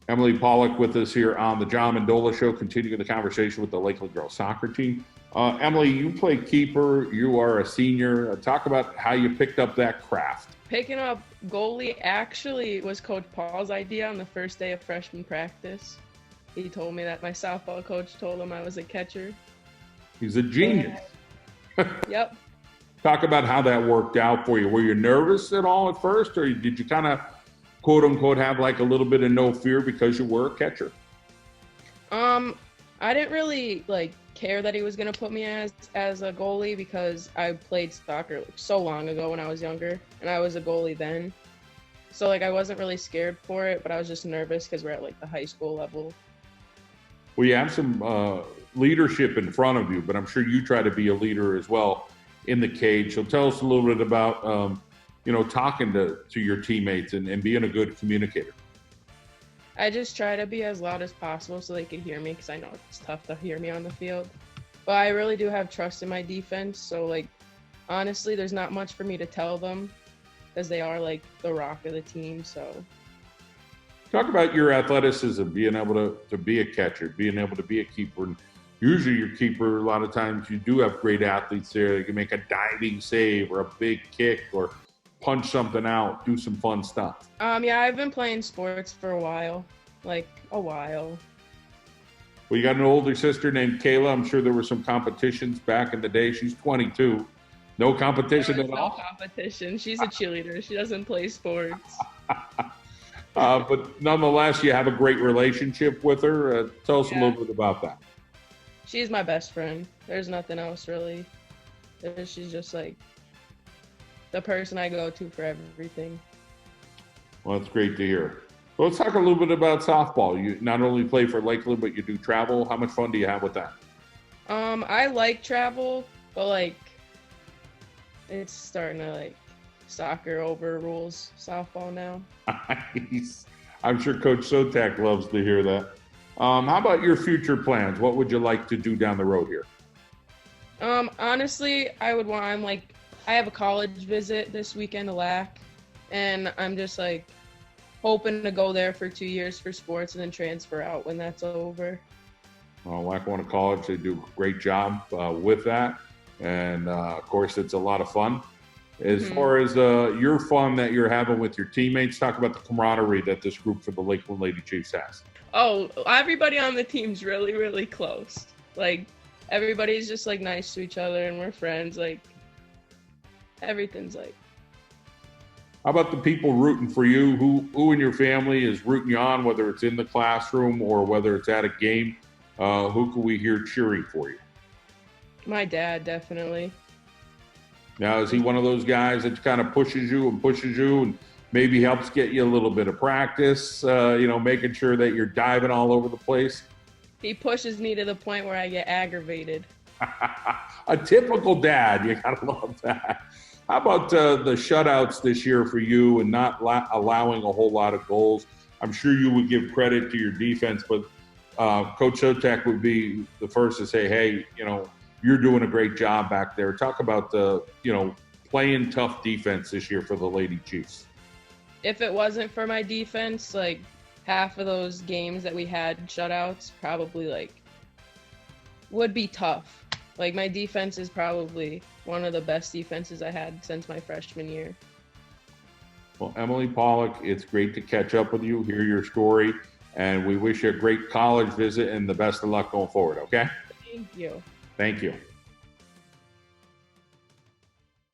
Emily Pollack with us here on the John Mendola Show, continuing the conversation with the Lakeland girls soccer team. Emily, you play keeper. You are a senior. Talk about how you picked up that craft. Picking up goalie actually was Coach Paul's idea on the first day of freshman practice. He told me that my softball coach told him I was a catcher. He's a genius. Yep. Talk about how that worked out for you. Were you nervous at all at first, or did you kind of, quote unquote, have like a little bit of no fear because you were a catcher? I didn't really care that he was gonna put me as a goalie because I played soccer so long ago when I was younger, and I was a goalie then. So I wasn't really scared for it, but I was just nervous because we're at the high school level. Well, you have some leadership in front of you, but I'm sure you try to be a leader as well in the cage. So tell us a little bit about talking to your teammates and being a good communicator. I just try to be as loud as possible so they can hear me, because I know it's tough to hear me on the field. But I really do have trust in my defense, so honestly, there's not much for me to tell them because they are the rock of the team. So talk about your athleticism, being able to be a catcher, being able to be a keeper. And usually your keeper, a lot of times you do have great athletes there. They can make a diving save or a big kick or punch something out, do some fun stuff. Yeah, I've been playing sports for a while. Well, you got an older sister named Kayla. I'm sure there were some competitions back in the day. She's 22. No competition at all? No competition. She's a cheerleader. She doesn't play sports. But nonetheless, you have a great relationship with her. Tell us a little bit about that. She's my best friend. There's nothing else really. She's just the person I go to for everything. Well, that's great to hear. Well, let's talk a little bit about softball. You not only play for Lakeland, but you do travel. How much fun do you have with that? I like travel, but it's starting to soccer overrules softball now. Nice. I'm sure Coach Sotak loves to hear that. How about your future plans? What would you like to do down the road here? Honestly, I have a college visit this weekend to LAC, and I'm just hoping to go there for 2 years for sports and then transfer out when that's over. Well, Lackawanna College, they do a great job with that. And, of course, it's a lot of fun. As far as your fun that you're having with your teammates, talk about the camaraderie that this group for the Lakeland Lady Chiefs has. Oh, everybody on the team's really, really close. Everybody's just nice to each other, and we're friends. Everything's How about the people rooting for you? Who in your family is rooting you on, whether it's in the classroom or whether it's at a game? Who can we hear cheering for you? My dad, definitely. Now, is he one of those guys that kind of pushes you and maybe helps get you a little bit of practice, making sure that you're diving all over the place? He pushes me to the point where I get aggravated. A typical dad. You got to love that. How about the shutouts this year for you and not allowing a whole lot of goals? I'm sure you would give credit to your defense, but Coach Sotak would be the first to say, hey, you're doing a great job back there. Talk about the, playing tough defense this year for the Lady Chiefs. If it wasn't for my defense, half of those games that we had shutouts probably would be tough. My defense is probably one of the best defenses I had since my freshman year. Well, Emily Pollack, it's great to catch up with you, hear your story, and we wish you a great college visit and the best of luck going forward, okay? Thank you. Thank you.